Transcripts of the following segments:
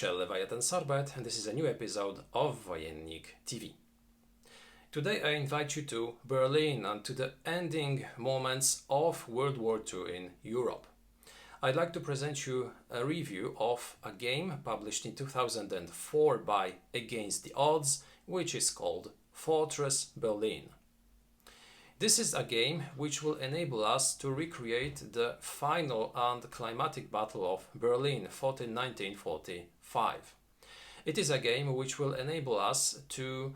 Marshal Leviathan Sorbet, and this is a new episode of Wojennik TV. Today I invite you to Berlin and to the ending moments of World War II in Europe. I'd like to present you a review of a game published in 2004 by Against the Odds, which is called Fortress Berlin. This is a game which will enable us to recreate the final and climatic Battle of Berlin fought in 1945. It is a game which will enable us to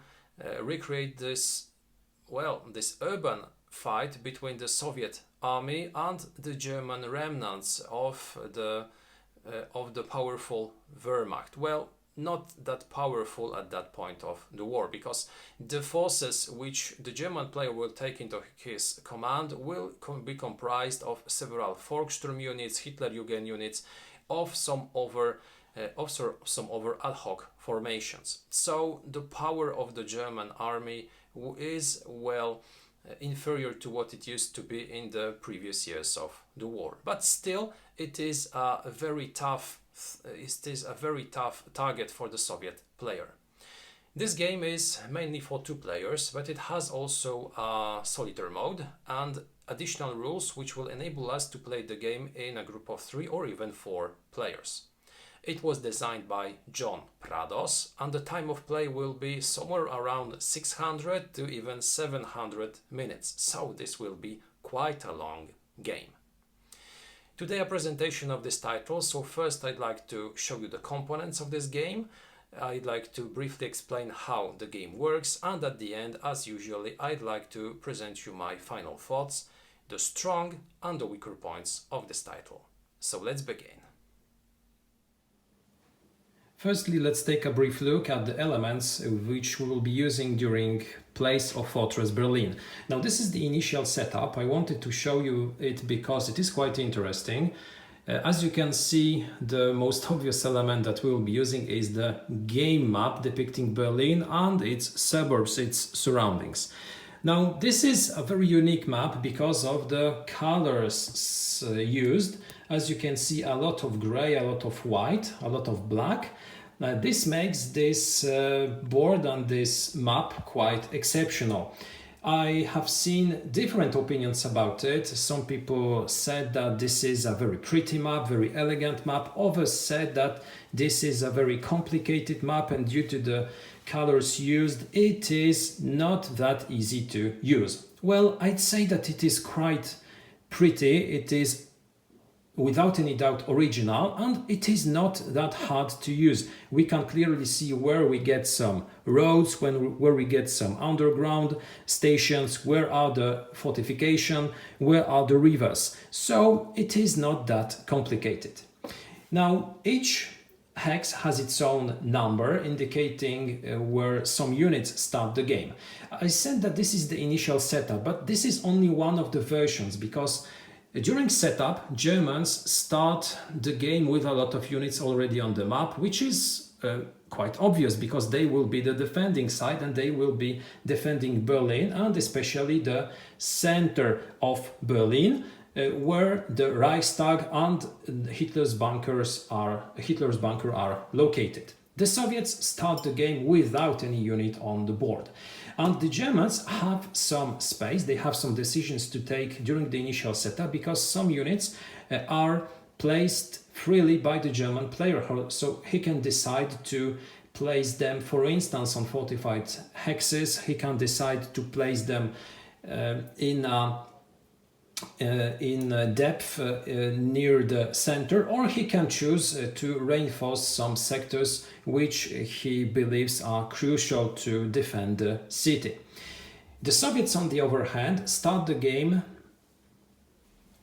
recreate this urban fight between the Soviet army and the German remnants of the powerful Wehrmacht. Well, not that powerful at that point of the war, because the forces which the German player will take into his command will be comprised of several Volkssturm units, Hitlerjugend units, of some other ad hoc formations. So the power of the German army is inferior to what it used to be in the previous years of the war. But still, it is a very tough target for the Soviet player. This game is mainly for two players, but it has also a solitaire mode and additional rules which will enable us to play the game in a group of 3 or even 4 players. It was designed by John Prados, and the time of play will be somewhere around 600 to even 700 minutes, so this will be quite a long game. Today a presentation of this title, so first I'd like to show you the components of this game. I'd like to briefly explain how the game works, and at the end, as usually, I'd like to present you my final thoughts, the strong and the weaker points of this title. So let's begin. Firstly, let's take a brief look at the elements which we will be using during plays of Fortress Berlin. Now, this is the initial setup. I wanted to show you it because it is quite interesting. As you can see, the most obvious element that we will be using is the game map depicting Berlin and its suburbs, its surroundings. Now, this is a very unique map because of the colors used. As you can see, a lot of gray, a lot of white, a lot of black. This makes this board and this map quite exceptional. I have seen different opinions about it. Some people said that this is a very pretty map, very elegant map. Others said that this is a very complicated map, and due to the colors used, it is not that easy to use. Well, I'd say that it is quite pretty. It is without any doubt original, and it is not that hard to use. We can clearly see where we get some roads, where we get some underground stations, where are the fortifications, where are the rivers. So it is not that complicated. Now, each hex has its own number indicating where some units start the game. I said that this is the initial setup, but this is only one of the versions, because during setup, Germans start the game with a lot of units already on the map, which is quite obvious because they will be the defending side and they will be defending Berlin, and especially the center of Berlin, where the Reichstag and Hitler's bunker are located. The Soviets start the game without any unit on the board. And the Germans have some space, they have some decisions to take during the initial setup, because some units are placed freely by the German player, so he can decide to place them, for instance, on fortified hexes. He can decide to place them in depth near the center, or he can choose to reinforce some sectors which he believes are crucial to defend the city. The Soviets, on the other hand, start the game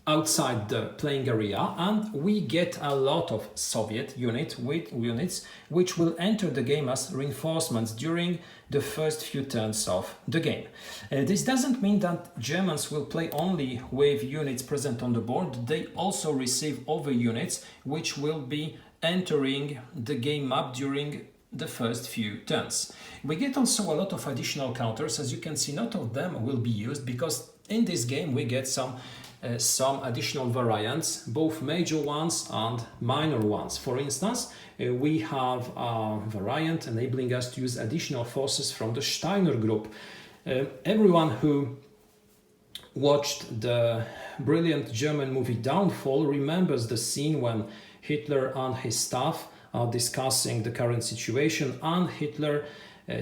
outside the playing area, and we get a lot of Soviet units which will enter the game as reinforcements during the first few turns of the game. This doesn't mean that Germans will play only with units present on the board. They also receive other units which will be entering the game map during the first few turns. We get also a lot of additional counters. As you can see, not all of them will be used, because in this game we get some some additional variants, both major ones and minor ones. For instance, we have a variant enabling us to use additional forces from the Steiner group. Everyone who watched the brilliant German movie Downfall remembers the scene when Hitler and his staff are discussing the current situation, and Hitler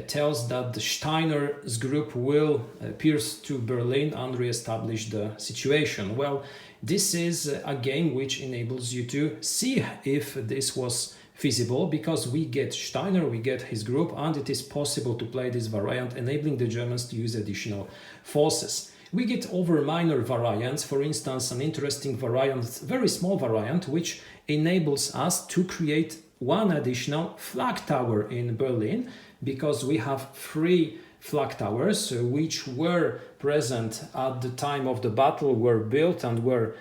tells that the Steiner's group will pierce to Berlin and re-establish the situation. Well, this is a game which enables you to see if this was feasible, because we get Steiner, we get his group, and it is possible to play this variant, enabling the Germans to use additional forces. We get over minor variants, for instance, an interesting variant, very small variant, which enables us to create one additional flag tower in Berlin, because we have 3 flag towers which were present at the time of the battle, were built and were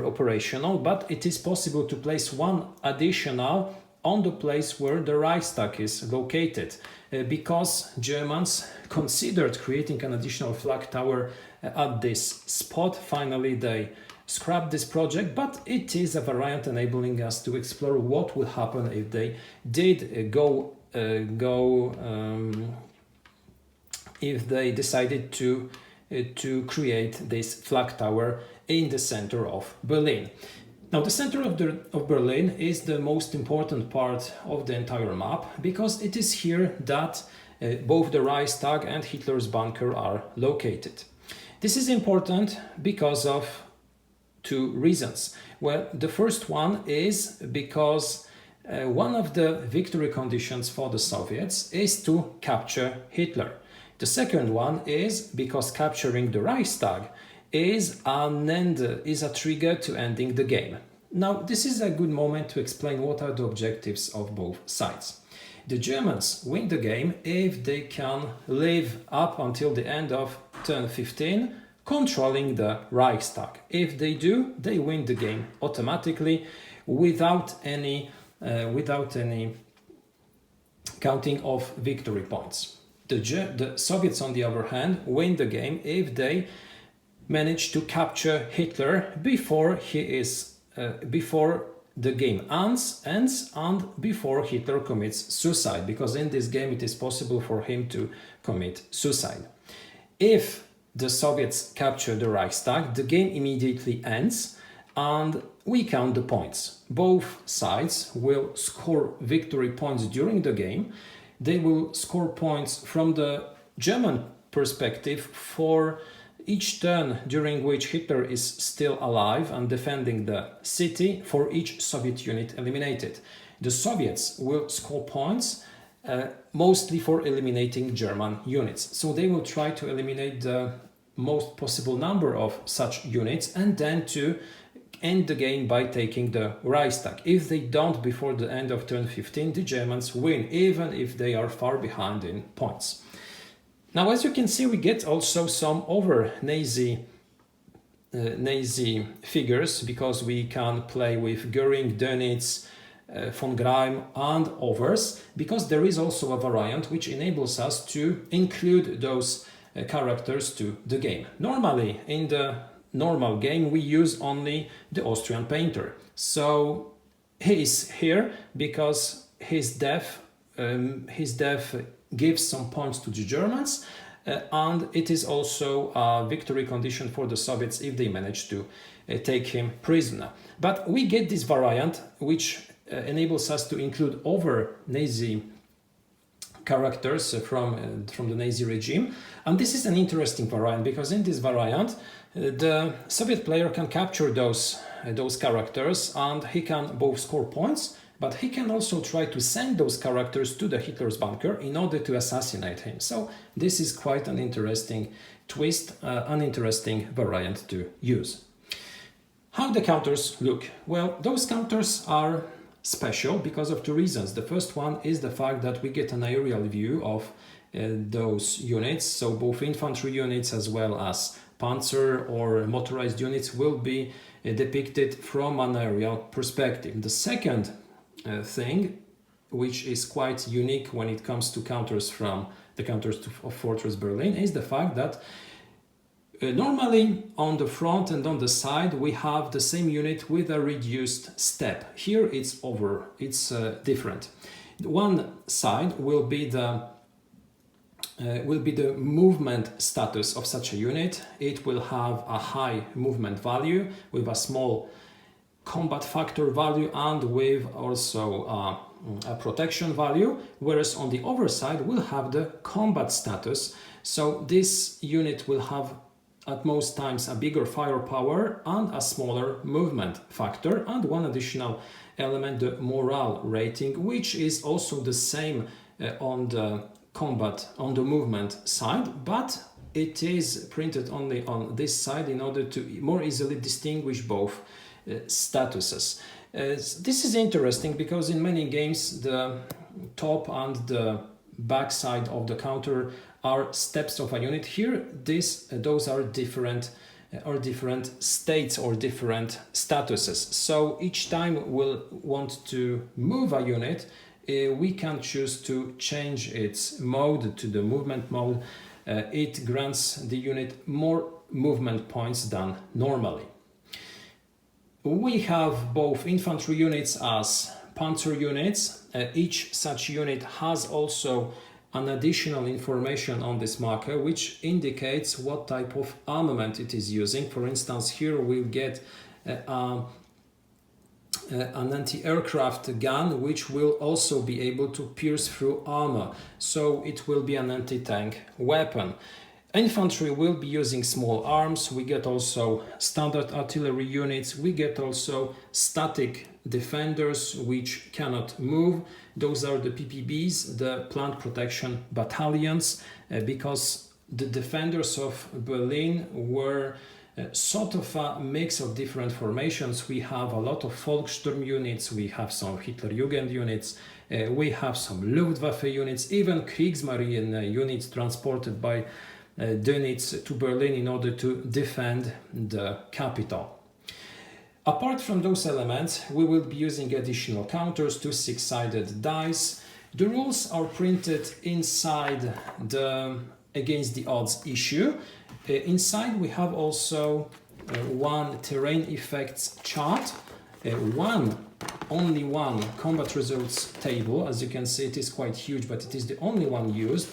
operational, but it is possible to place one additional on the place where the Reichstag is located, because Germans considered creating an additional flag tower at this spot. Finally, they scrapped this project, but it is a variant enabling us to explore what would happen if they did if they decided to create this flag tower in the center of Berlin. Now, the center of Berlin is the most important part of the entire map, because it is here that both the Reichstag and Hitler's bunker are located. This is important because of 2 reasons. Well, the first one is because one of the victory conditions for the Soviets is to capture Hitler. The second one is because capturing the Reichstag is a trigger to ending the game. Now, this is a good moment to explain what are the objectives of both sides. The Germans win the game if they can live up until the end of turn 15, controlling the Reichstag. If they do, they win the game automatically without any counting of victory points. The Soviets, on the other hand, win the game if they manage to capture Hitler before the game ends and before Hitler commits suicide, because in this game it is possible for him to commit suicide. If the Soviets capture the Reichstag, the game immediately ends and we count the points. Both sides will score victory points during the game. They will score points from the German perspective for each turn during which Hitler is still alive and defending the city, for each Soviet unit eliminated. The Soviets will score points mostly for eliminating German units. So they will try to eliminate the most possible number of such units and then to end the game by taking the Reichstag. If they don't before the end of turn 15, the Germans win, even if they are far behind in points. Now, as you can see, we get also some over Nazi figures, because we can play with Göring, Dönitz, von Graim and others, because there is also a variant which enables us to include those characters to the game. Normally, in the normal game, we use only the Austrian painter. So he is here because his death gives some points to the Germans, and it is also a victory condition for the Soviets if they manage to take him prisoner. But we get this variant which enables us to include other Nazi characters from the Nazi regime, and this is an interesting variant because in this variant the Soviet player can capture those characters and he can both score points, but he can also try to send those characters to the Hitler's bunker in order to assassinate him. So this is quite an interesting twist, an interesting variant to use. How the counters look? Well, those counters are special because of 2 reasons. The first one is the fact that we get an aerial view of those units, so both infantry units as well as panzer or motorized units will be depicted from an aerial perspective. The second thing, which is quite unique when it comes to counters from the counters of Fortress Berlin, is the fact that Normally on the front and on the side we have the same unit with a reduced step. Here it's different. One side will be the movement status of such a unit. It will have a high movement value with a small combat factor value and with also a protection value, whereas on the other side we'll have the combat status. So this unit will have at most times a bigger firepower and a smaller movement factor, and one additional element, the morale rating, which is also the same on the movement side, but it is printed only on this side in order to more easily distinguish both statuses. This is interesting because in many games the top and the back side of the counter are steps of a unit. Here those are different states or different statuses. So each time we'll want to move a unit, we can choose to change its mode to the movement mode. It grants the unit more movement points than normally. We have both infantry units as panzer units. Each such unit has also an additional information on this marker which indicates what type of armament it is using. For instance, here we'll get an anti-aircraft gun which will also be able to pierce through armor, so it will be an anti-tank weapon. Infantry will be using small arms. We get also standard artillery units. We get also static defenders which cannot move. Those are the PPBs, the plant protection battalions, because the defenders of Berlin were sort of a mix of different formations. We have a lot of Volkssturm units, we have some Hitlerjugend units, we have some Luftwaffe units, even Kriegsmarine units transported by Dönitz to Berlin in order to defend the capital. Apart from those elements, we will be using additional counters to six-sided dice. The rules are printed inside the against the odds issue. Inside we have also one terrain effects chart, only one combat results table. As you can see, it is quite huge, but it is the only one used.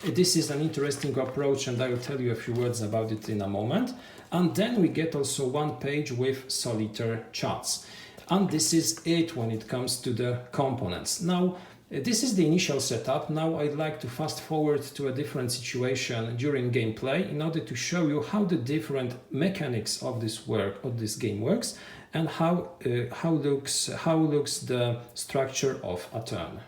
This is an interesting approach and I will tell you a few words about it in a moment. And then we get also one page with solitaire charts. And this is it when it comes to the components. Now, this is the initial setup. Now I'd like to fast forward to a different situation during gameplay in order to show you how the different mechanics of this game works and how looks the structure of a turn.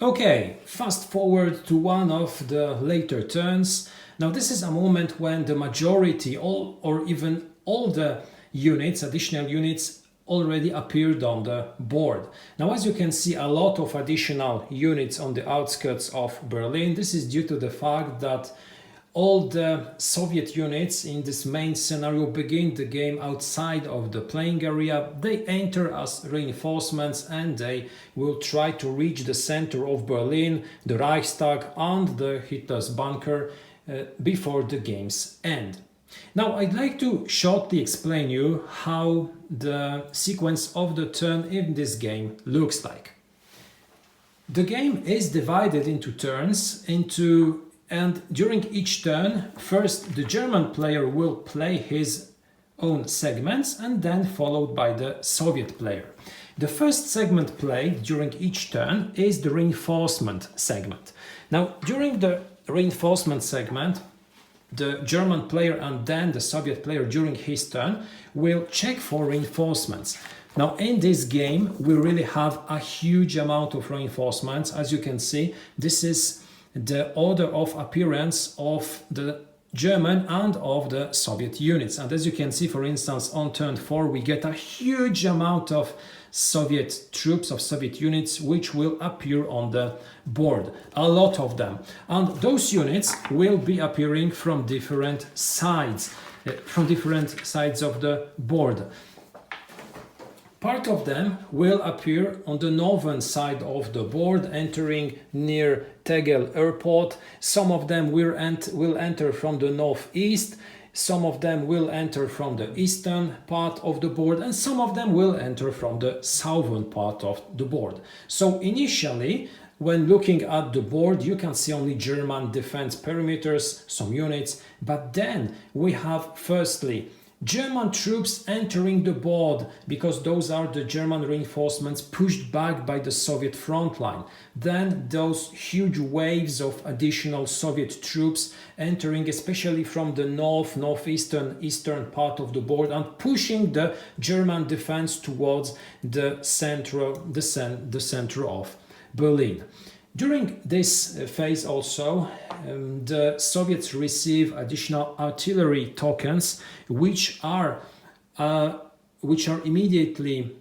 Okay, fast forward to one of the later turns. Now this is a moment when the majority, or even all the units, additional units, already appeared on the board. Now as you can see, a lot of additional units on the outskirts of Berlin. This is due to the fact that all the Soviet units in this main scenario begin the game outside of the playing area. They enter as reinforcements and they will try to reach the center of Berlin, the Reichstag and the Hitler's bunker before the game's end. Now I'd like to shortly explain you how the sequence of the turn in this game looks like. The game is divided into turns, and during each turn, first the German player will play his own segments and then followed by the Soviet player. The first segment played during each turn is the reinforcement segment. Now during the reinforcement segment, the German player and then the Soviet player during his turn will check for reinforcements. Now in this game we really have a huge amount of reinforcements. As you can see, this is the order of appearance of the German and of the Soviet units. And as you can see, for instance, on turn 4 we get a huge amount of Soviet troops, of Soviet units, which will appear on the board, a lot of them. And those units will be appearing from different sides of the board. Part of them will appear on the northern side of the board, entering near Tegel Airport. Some of them will enter from the northeast, some of them will enter from the eastern part of the board, and some of them will enter from the southern part of the board. So initially, when looking at the board, you can see only German defense perimeters, some units, but then we have firstly German troops entering the board, because those are the German reinforcements pushed back by the Soviet front line. Then those huge waves of additional Soviet troops entering, especially from the eastern part of the board, and pushing the German defense towards the center of Berlin. During this phase also, the Soviets receive additional artillery tokens, which are immediately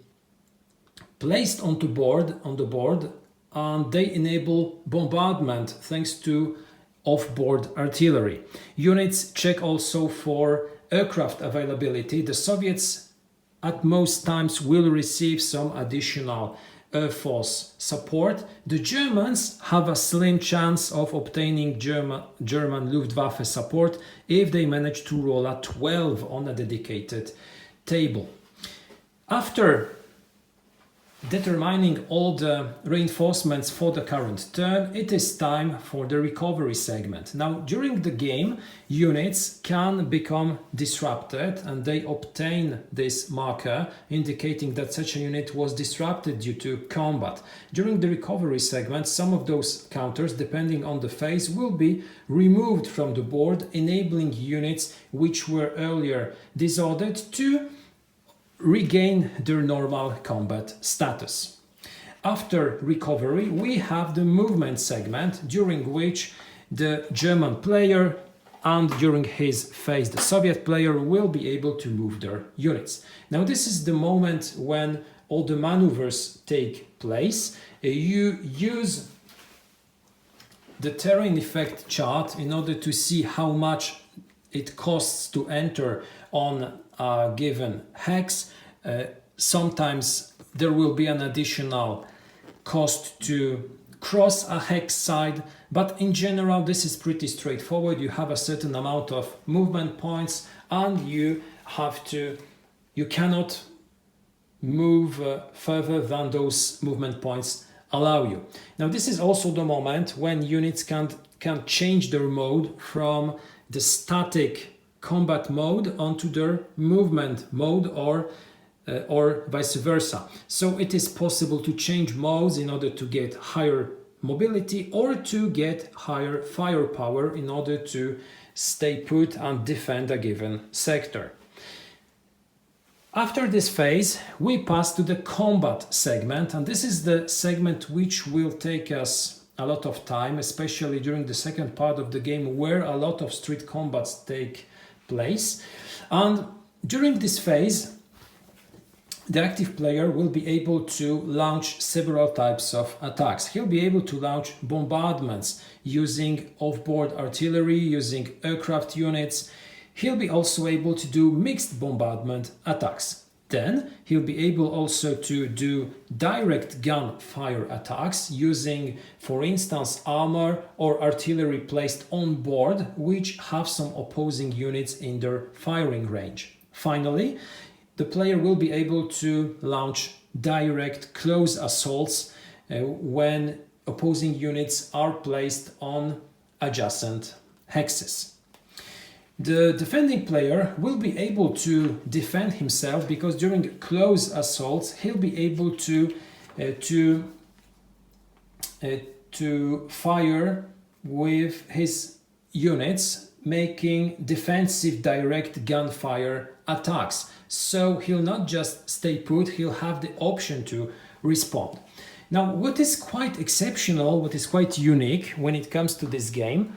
placed on the board, and they enable bombardment thanks to off-board artillery. Units check also for aircraft availability. The Soviets at most times will receive some additional Air Force support. The Germans have a slim chance of obtaining German Luftwaffe support if they manage to roll a 12 on a dedicated table. After determining all the reinforcements for the current turn, it is time for the recovery segment. Now, during the game, units can become disrupted, and they obtain this marker indicating that such a unit was disrupted due to combat. During the recovery segment, some of those counters, depending on the phase, will be removed from the board, enabling units which were earlier disordered to regain their normal combat status. After recovery, we have the movement segment, during which the German player and during his phase the Soviet player will be able to move their units. Now this is the moment when all the maneuvers take place. You use the terrain effect chart in order to see how much it costs to enter on a given hex. Sometimes there will be an additional cost to cross a hex side, but in general this is pretty straightforward. You have a certain amount of movement points, and you cannot move further than those movement points allow you. Now this is also the moment when units can change their mode from the static combat mode onto their movement mode, or vice versa. So it is possible to change modes in order to get higher mobility or to get higher firepower in order to stay put and defend a given sector. After this phase, we pass to the combat segment, and this is the segment which will take us a lot of time, especially during the second part of the game, where a lot of street combats take place. And during this phase, the active player will be able to launch several types of attacks. He'll be able to launch bombardments using off-board artillery, using aircraft units. He'll be also able to do mixed bombardment attacks. Then he'll be able also to do direct gunfire attacks using, for instance, armor or artillery placed on board, which have some opposing units in their firing range. Finally, the player will be able to launch direct close assaults when opposing units are placed on adjacent hexes. The defending player will be able to defend himself, because during close assaults he'll be able to fire with his units, making defensive direct gunfire attacks. So he'll not just stay put, he'll have the option to respond. Now, what is quite exceptional, what is quite unique when it comes to this game,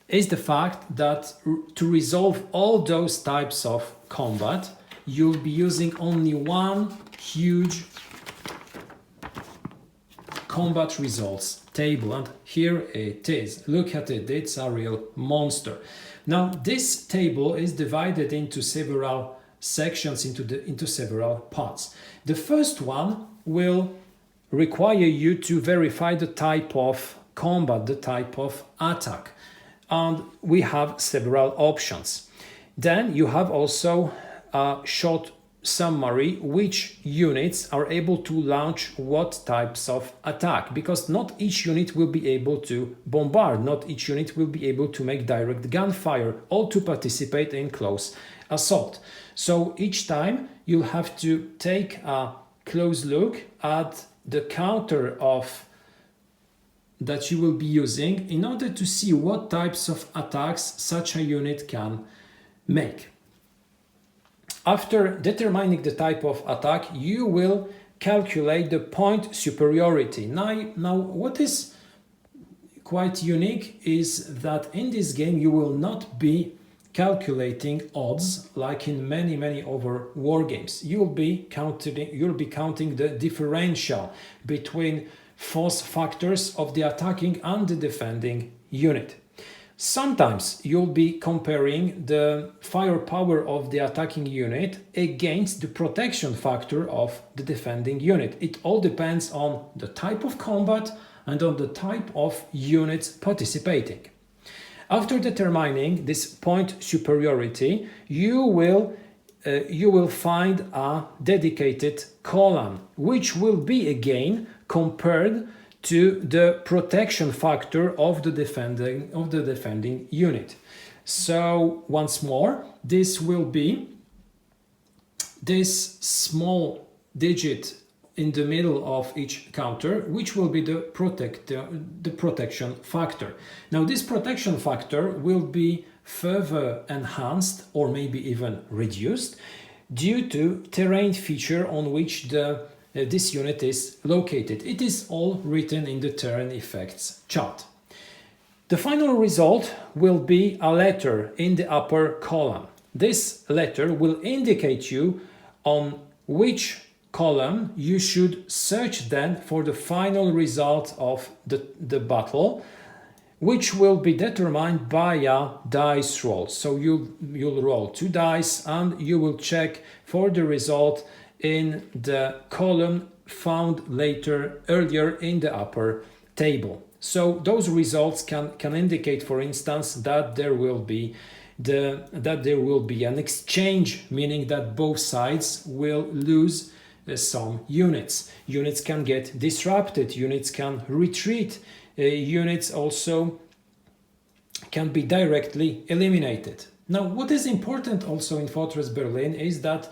is the fact that to resolve all those types of combat, you'll be using only one huge combat results table, and here it is. Look at it, it's a real monster. Now this table is divided into several sections, into several parts. The first one will require you to verify the type of combat, the type of attack, and we have several options. Then you have also a short summary which units are able to launch what types of attack, because not each unit will be able to bombard, not each unit will be able to make direct gunfire or to participate in close assault. So each time you'll have to take a close look at the counter of that you will be using in order to see what types of attacks such a unit can make. After determining the type of attack, you will calculate the point superiority. Now what is quite unique is that in this game you will not be calculating odds like in many other war games. You'll be counting the differential between force factors of the attacking and the defending unit. Sometimes you'll be comparing the firepower of the attacking unit against the protection factor of the defending unit. It all depends on the type of combat and on the type of units participating. After determining this point superiority, you will find a dedicated column, which will be again compared to the protection factor of the defending unit. So once more, this will be this small digit in the middle of each counter, which will be the protection factor. Now this protection factor will be further enhanced or maybe even reduced due to terrain feature on which this unit is located. It is all written in the terrain effects chart. The final result will be a letter in the upper column. This letter will indicate you on which column you should search then for the final result of the battle, which will be determined by a dice roll. So you'll roll 2 dice and you will check for the result in the column found earlier in the upper table. So those results can indicate, for instance, that there will be an exchange, meaning that both sides will lose some units. Units can get disrupted, units can retreat, units also can be directly eliminated. Now, what is important also in Fortress Berlin is that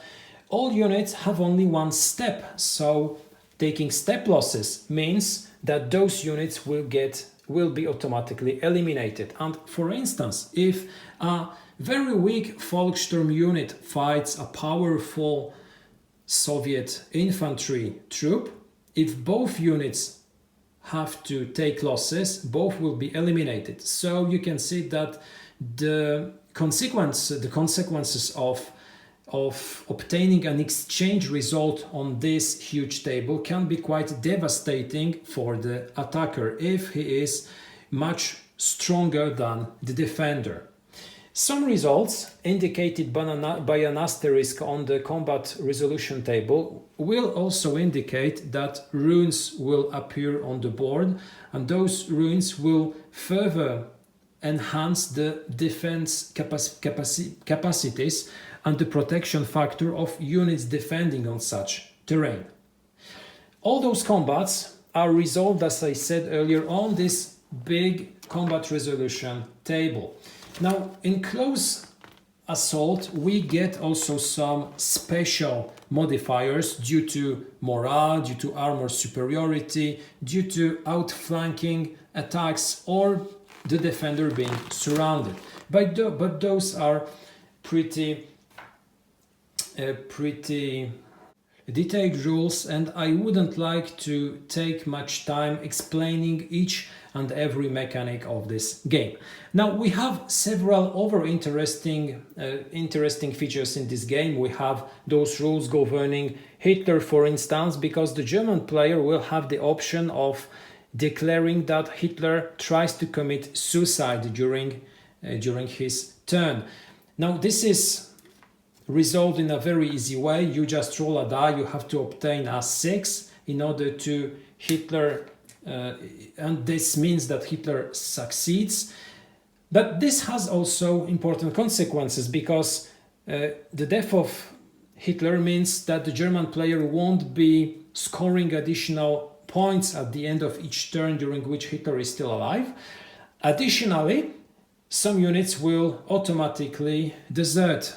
all units have only one step, so taking step losses means that those units will be automatically eliminated. And for instance, if a very weak Volkssturm unit fights a powerful Soviet infantry troop, if both units have to take losses, both will be eliminated. So you can see that the consequences of obtaining an exchange result on this huge table can be quite devastating for the attacker if he is much stronger than the defender. Some results indicated by an asterisk on the combat resolution table will also indicate that runes will appear on the board, and those runes will further enhance the defense capacities and the protection factor of units defending on such terrain. All those combats are resolved, as I said earlier, on this big combat resolution table. Now, in close assault, we get also some special modifiers due to morale, due to armor superiority, due to outflanking attacks, or the defender being surrounded. But those are pretty detailed rules, and I wouldn't like to take much time explaining each and every mechanic of this game. Now, we have several other interesting features in this game. We have those rules governing Hitler, for instance, because the German player will have the option of declaring that Hitler tries to commit suicide during his turn. Now, this is resolved in a very easy way. You just roll a die, you have to obtain a 6 in order to Hitler, and this means that Hitler succeeds. But this has also important consequences, because the death of Hitler means that the German player won't be scoring additional points at the end of each turn during which Hitler is still alive. Additionally, some units will automatically desert.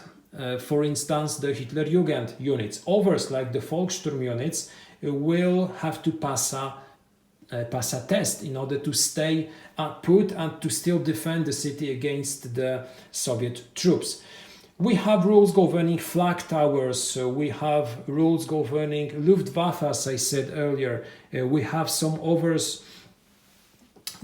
For instance, the Hitlerjugend units. Others, like the Volkssturm units, will have to pass a test in order to stay put and to still defend the city against the Soviet troops. We have rules governing flag towers, we have rules governing Luftwaffe, as I said earlier, we have some others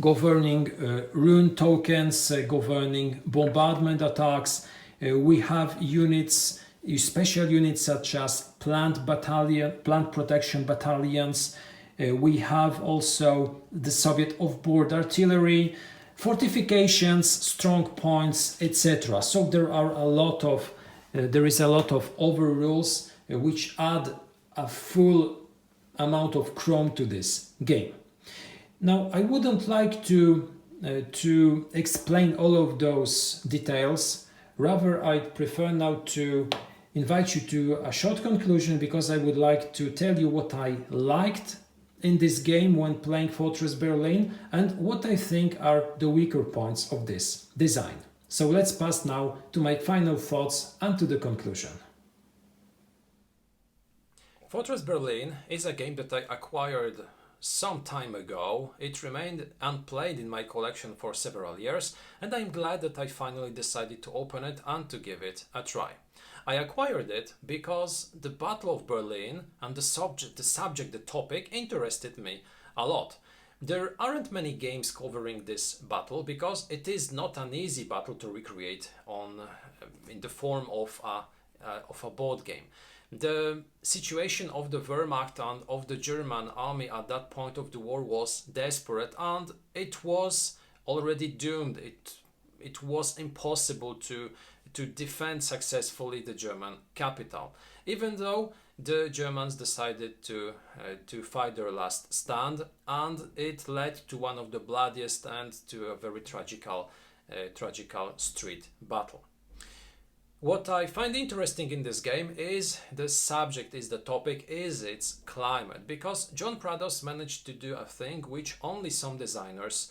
governing rune tokens, governing bombardment attacks. We have units, special units such as plant protection battalions. We have also the Soviet off-board artillery, fortifications, strong points, etc. So there is a lot of overrules which add a full amount of chrome to this game. Now, I wouldn't like to explain all of those details. Rather, I'd prefer now to invite you to a short conclusion, because I would like to tell you what I liked in this game when playing Fortress Berlin and what I think are the weaker points of this design. So let's pass now to my final thoughts and to the conclusion. Fortress Berlin is a game that I acquired some time ago. It remained unplayed in my collection for several years, and I'm glad that I finally decided to open it and to give it a try. I acquired it because the Battle of Berlin and the topic interested me a lot. There aren't many games covering this battle, because it is not an easy battle to recreate in the form of a board game. The situation of the Wehrmacht and of the German army at that point of the war was desperate, and it was already doomed. It was impossible to defend successfully the German capital, even though the Germans decided to fight their last stand, and it led to one of the bloodiest and to a very tragical street battle. What I find interesting in this game is the topic is its climate, because John Prados managed to do a thing which only some designers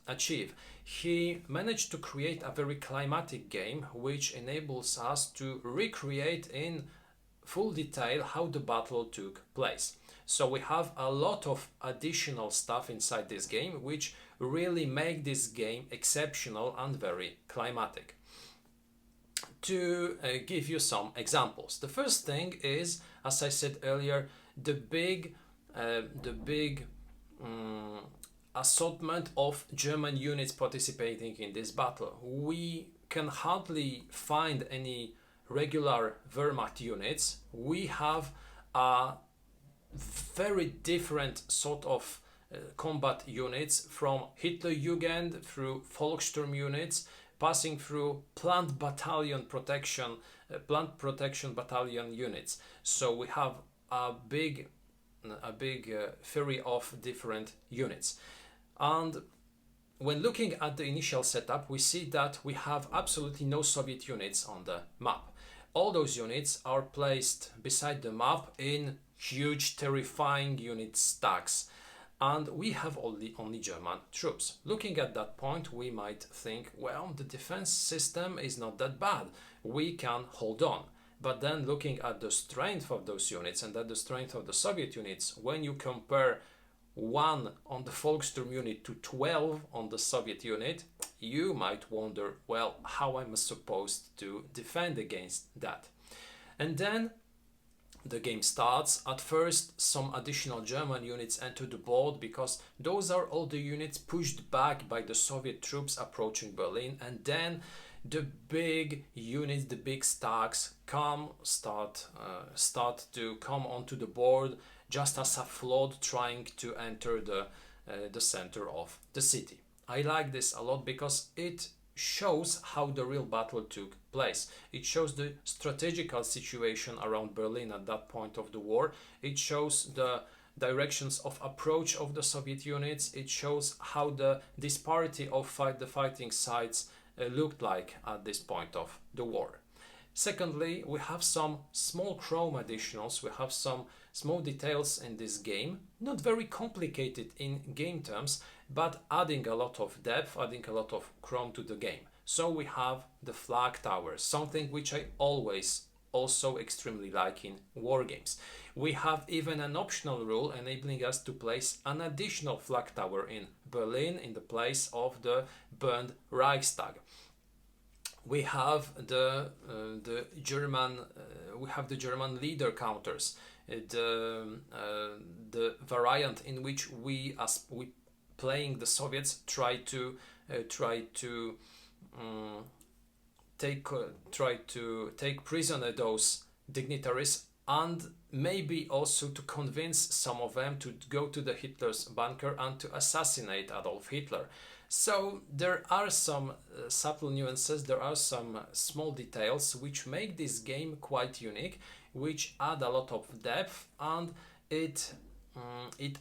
achieve. He managed to create a very climatic game which enables us to recreate in full detail how the battle took place. So we have a lot of additional stuff inside this game which really make this game exceptional and very climatic. To give you some examples, the first thing is, as I said earlier, the big assortment of German units participating in this battle. We can hardly find any regular Wehrmacht units. We have a very different sort of combat units, from Hitlerjugend through Volkssturm units, passing through plant protection battalion units. So we have a big theory of different units. And when looking at the initial setup, we see that we have absolutely no Soviet units on the map. All those units are placed beside the map in huge, terrifying unit stacks, and we have only German troops. Looking at that point, we might think, well, the defense system is not that bad, we can hold on. But then looking at the strength of those units and at the strength of the Soviet units, when you compare 1 on the Volkssturm unit to 12 on the Soviet unit, you might wonder, well, how am I supposed to defend against that? And then the game starts. At first, some additional German units enter the board, because those are all the units pushed back by the Soviet troops approaching Berlin, and then the big units, the big stacks start to come onto the board, just as a flood trying to enter the center of the city. I like this a lot because it shows how the real battle took place. It shows the strategical situation around Berlin at that point of the war. It shows the directions of approach of the Soviet units. It shows how the disparity of the fighting sides looked like at this point of the war. Secondly, we have some small chrome additionals, we have some small details in this game, not very complicated in game terms, but adding a lot of depth, adding a lot of chrome to the game. So we have the flag towers, something which I always also extremely like in war games. We have even an optional rule enabling us to place an additional flag tower in Berlin in the place of the burned Reichstag. We have the German leader counters, the variant in which we playing the Soviets try to take prisoner those dignitaries, and maybe also to convince some of them to go to the Hitler's bunker and to assassinate Adolf Hitler. So there are some subtle nuances, there are some small details which make this game quite unique, which add a lot of depth, and it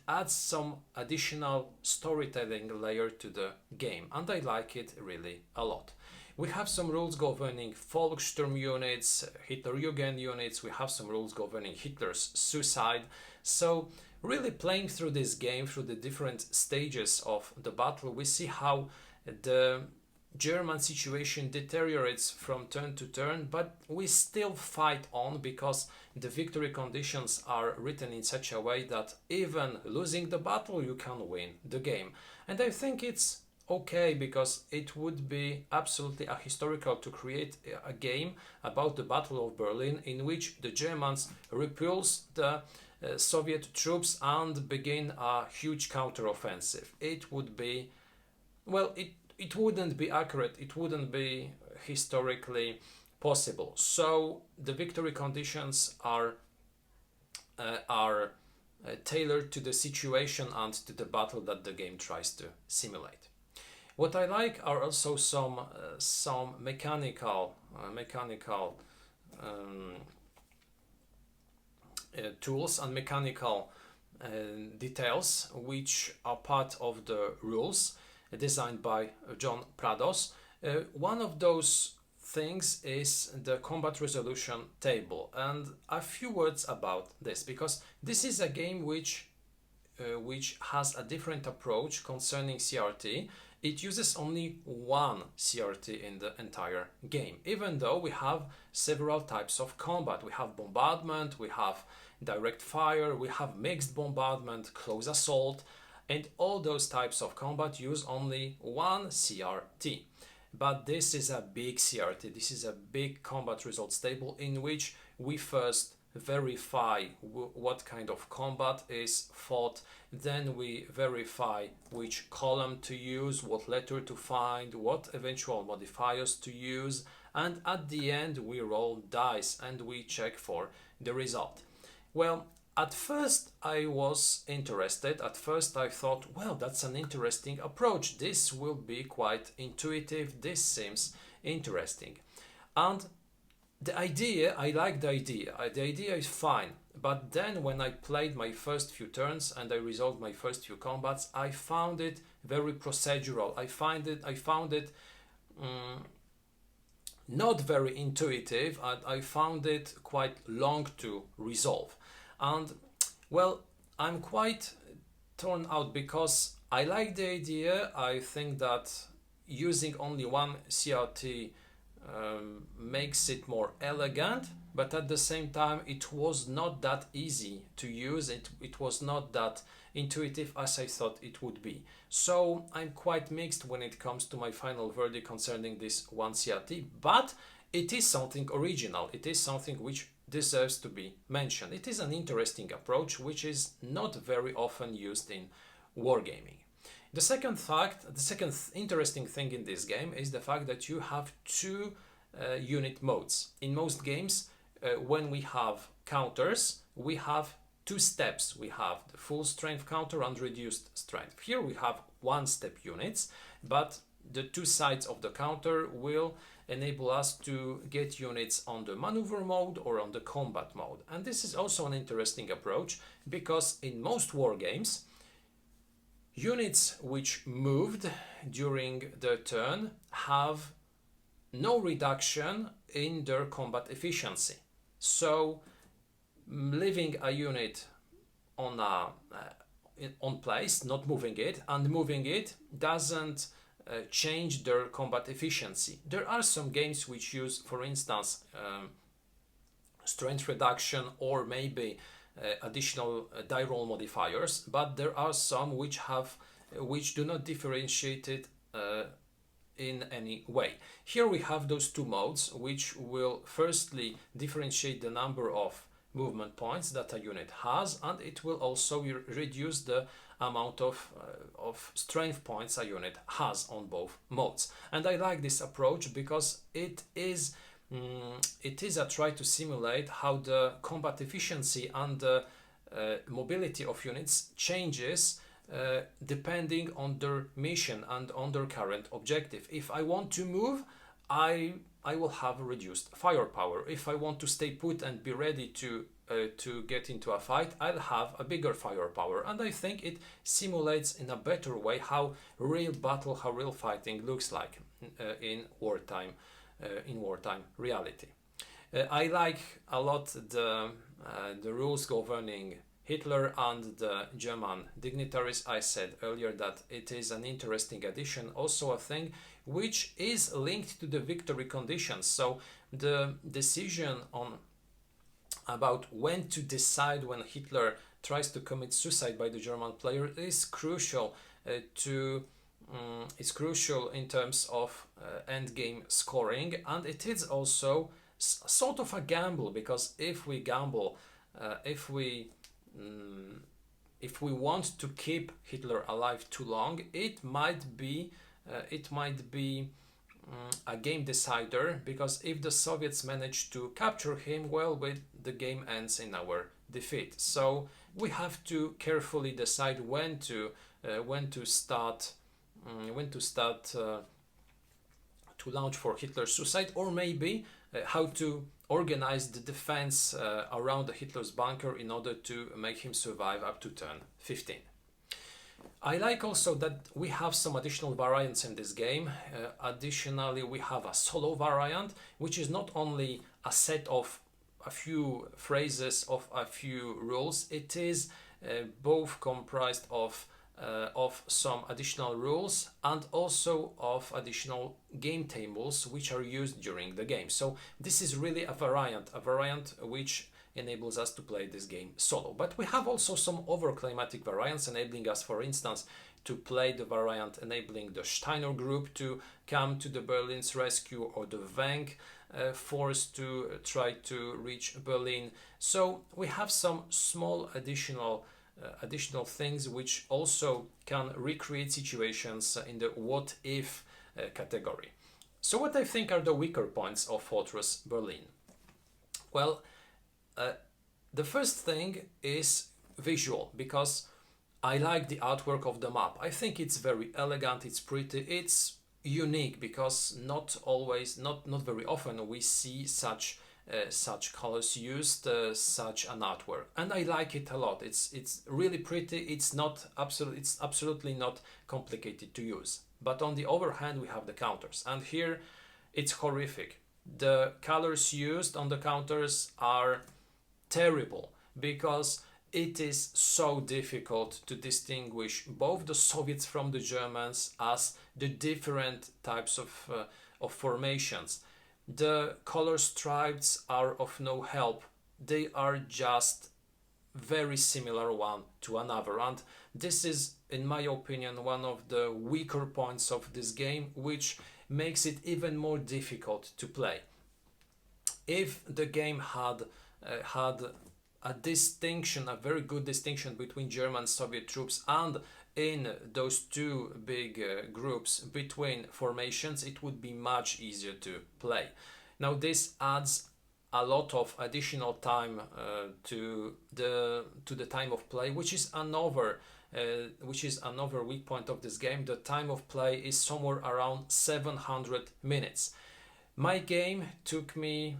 adds some additional storytelling layer to the game, and I like it really a lot. We have some rules governing Volkssturm units, Hitlerjugend units, we have some rules governing Hitler's suicide. So really playing through this game, through the different stages of the battle, we see how the German situation deteriorates from turn to turn, but we still fight on because the victory conditions are written in such a way that even losing the battle, you can win the game. And I think it's okay, because it would be absolutely ahistorical to create a game about the Battle of Berlin in which the Germans repulse the Soviet troops and begin a huge counteroffensive. It would be, well, it wouldn't be accurate, it wouldn't be historically possible. So the victory conditions are tailored to the situation and to the battle that the game tries to simulate. What I like are also some mechanical tools and mechanical details which are part of the rules designed by John Prados. One of those things is the combat resolution table, and a few words about this, because this is a game which has a different approach concerning CRT. It uses only one CRT in the entire game, even though we have several types of combat. We have bombardment, we have direct fire, we have mixed bombardment, close assault, and all those types of combat use only one CRT. But this is a big CRT, this is a big combat results table in which we first verify what kind of combat is fought, then we verify which column to use, what letter to find, what eventual modifiers to use, and at the end we roll dice and we check for the result. Well, at first I was interested, at first I thought, well, that's an interesting approach, this will be quite intuitive, this seems interesting. And the idea, I like the idea is fine, but then when I played my first few turns and I resolved my first few combats, I found it very procedural. I found it not very intuitive, and I found it quite long to resolve. And well, I'm quite torn out because I like the idea. I think that using only one CRT makes it more elegant, but at the same time it was not that easy to use. It was not that intuitive as I thought it would be. So I'm quite mixed when it comes to my final verdict concerning this one CRT, but it is something original. It is something which deserves to be mentioned. It is an interesting approach which is not very often used in wargaming. The second interesting thing in this game is the fact that you have two unit modes. In most games, when we have counters, we have two steps. We have the full strength counter and reduced strength. Here we have one step units, but the two sides of the counter will enable us to get units on the maneuver mode or on the combat mode. And this is also an interesting approach, because in most war games, units which moved during the turn have no reduction in their combat efficiency. So leaving a unit on place, not moving it, and moving it doesn't change their combat efficiency. There are some games which use, for instance, strength reduction or maybe additional die roll modifiers, but there are some which do not differentiate it in any way. Here we have those two modes, which will firstly differentiate the number of movement points that a unit has, and it will also reduce the amount of strength points a unit has on both modes. And I like this approach because it is a try to simulate how the combat efficiency and the mobility of units changes depending on their mission and on their current objective. If I want to move, I will have reduced firepower. If I want to stay put and be ready to get into a fight, I'll have a bigger firepower. And I think it simulates in a better way how real battle, how real fighting looks like in wartime reality. I like a lot the rules governing Hitler and the German dignitaries. I said earlier that it is an interesting addition, also a thing which is linked to the victory conditions. So the decision about when to decide when Hitler tries to commit suicide by the German player is crucial it's crucial in terms of end game scoring, and it is also sort of a gamble, because if we gamble, if we want to keep Hitler alive too long, it might be a game decider, because if the Soviets manage to capture him, well, the game ends in our defeat. So we have to carefully decide when to start to launch for Hitler's suicide, or maybe how to organize the defense around Hitler's bunker in order to make him survive up to turn 15. I like also that we have some additional variants in this game. Additionally, we have a solo variant, which is not only a set of a few phrases of a few rules, it is both comprised of some additional rules and also of additional game tables which are used during the game. So this is really a variant which enables us to play this game solo. But we have also some overclimatic variants enabling us, for instance, to play the variant enabling the Steiner group to come to the Berlin's rescue, or the Weng force to try to reach Berlin. So we have some small additional things which also can recreate situations in the what if category. So what I think are the weaker points of Fortress Berlin? Well, the first thing is visual, because I like the artwork of the map. I think it's very elegant, it's pretty, it's unique, because not very often we see such colors used, such an artwork, and I like it a lot. It's really pretty. It's absolutely not complicated to use. But on the other hand, we have the counters, and here it's horrific. The colors used on the counters are terrible, because it is so difficult to distinguish both the Soviets from the Germans as the different types of formations. The color stripes are of no help. They are just very similar one to another, and this is, in my opinion, one of the weaker points of this game, which makes it even more difficult to play. If the game had a distinction, a very good distinction between German and Soviet troops, and in those two big groups between formations, it would be much easier to play. Now this adds a lot of additional time to the time of play, which is another weak point of this game. The time of play is somewhere around 700 minutes. My game took me,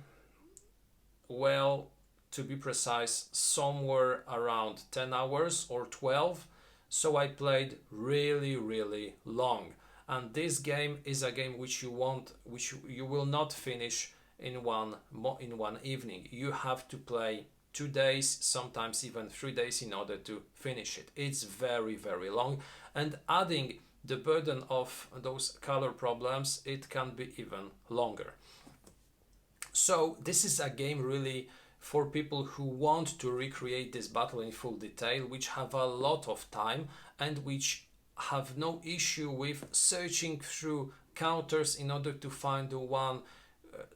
well, to be precise, somewhere around 10 hours or 12. So I played really long. And this game is a game which you will not finish in one evening. You have to play 2 days, sometimes even 3 days in order to finish it. It's very long, and adding the burden of those color problems, it can be even longer. So this is a game really for people who want to recreate this battle in full detail, which have a lot of time and which have no issue with searching through counters in order to find the one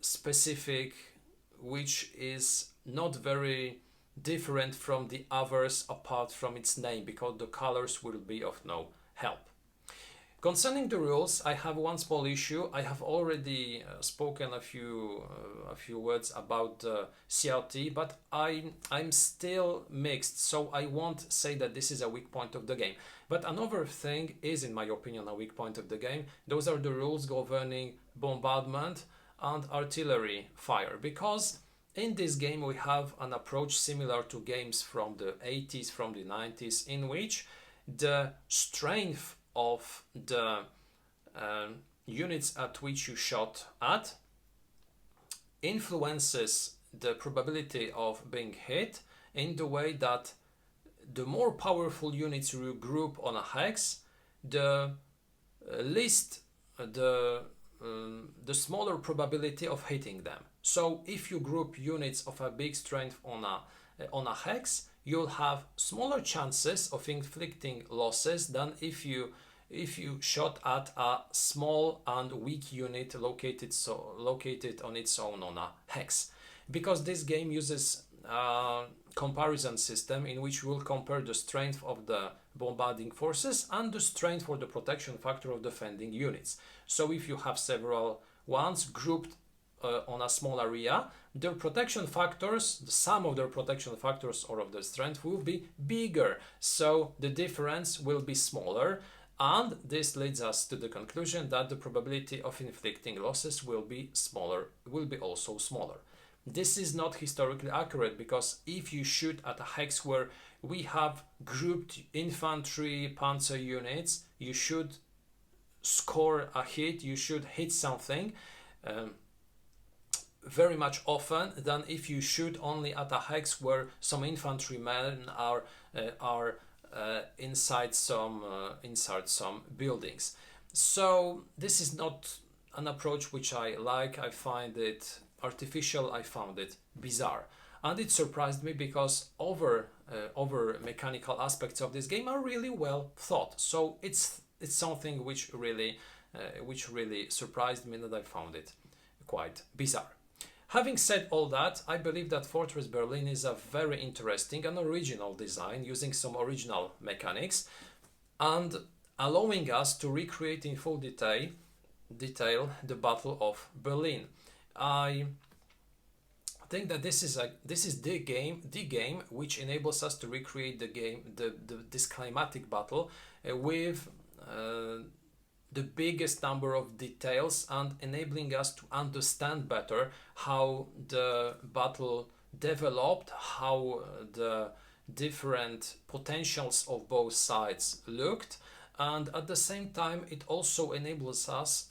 specific which is not very different from the others apart from its name, because the colors will be of no help. Concerning the rules, I have one small issue. I have already spoken a few words about CRT, but I'm still mixed, so I won't say that this is a weak point of the game. But another thing is, in my opinion, a weak point of the game. Those are the rules governing bombardment and artillery fire, because in this game we have an approach similar to games from the 80s, from the 90s, in which the strength of the units at which you shot at influences the probability of being hit, in the way that the more powerful units you group on a hex, the least the smaller probability of hitting them. So if you group units of a big strength on a hex, you'll have smaller chances of inflicting losses than if you shot at a small and weak unit located on its own on a hex. Because this game uses a comparison system in which we'll compare the strength of the bombarding forces and the strength for the protection factor of defending units. So if you have several ones grouped on a small area, their protection factors, the sum of their protection factors or of their strength will be bigger, so the difference will be smaller, and this leads us to the conclusion that the probability of inflicting losses will be also smaller. This is not historically accurate, because if you shoot at a hex where we have grouped infantry panzer units, you should score a hit, you should hit something very much often than if you shoot only at a hex where some infantrymen are inside some buildings. So this is not an approach which I like. I find it artificial, I found it bizarre, and it surprised me because over mechanical aspects of this game are really well thought. So it's something which really surprised me, and I found it quite bizarre. Having said all that, I believe that Fortress Berlin is a very interesting and original design, using some original mechanics and allowing us to recreate in full detail the Battle of Berlin. I think that this is the game which enables us to recreate this climatic battle with the biggest number of details, and enabling us to understand better how the battle developed, how the different potentials of both sides looked, and at the same time it also enables us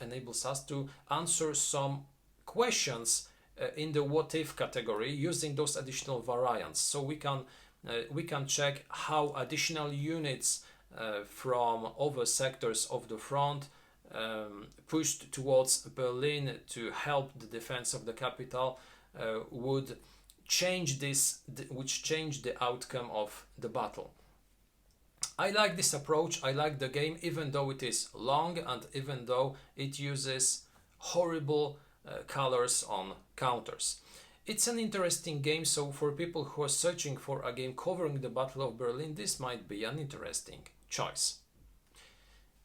to answer some questions in the what if category using those additional variants. So we can check how additional units from other sectors of the front pushed towards Berlin to help the defense of the capital would change the outcome of the battle. I like this approach. I like the game, even though it is long and even though it uses horrible colors on counters. It's an interesting game, so for people who are searching for a game covering the Battle of Berlin, this might be an interesting choice.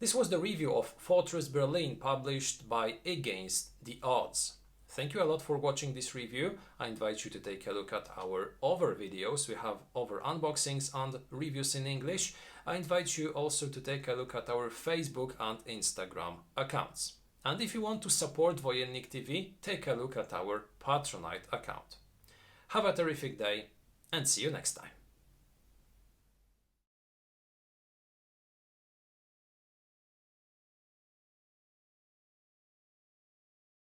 This was the review of Fortress Berlin, published by Against the Odds. Thank you a lot for watching this review. I invite you to take a look at our other videos. We have other unboxings and reviews in English. I invite you also to take a look at our Facebook and Instagram accounts. And if you want to support Wojennik TV, take a look at our Patronite account. Have a terrific day and see you next time.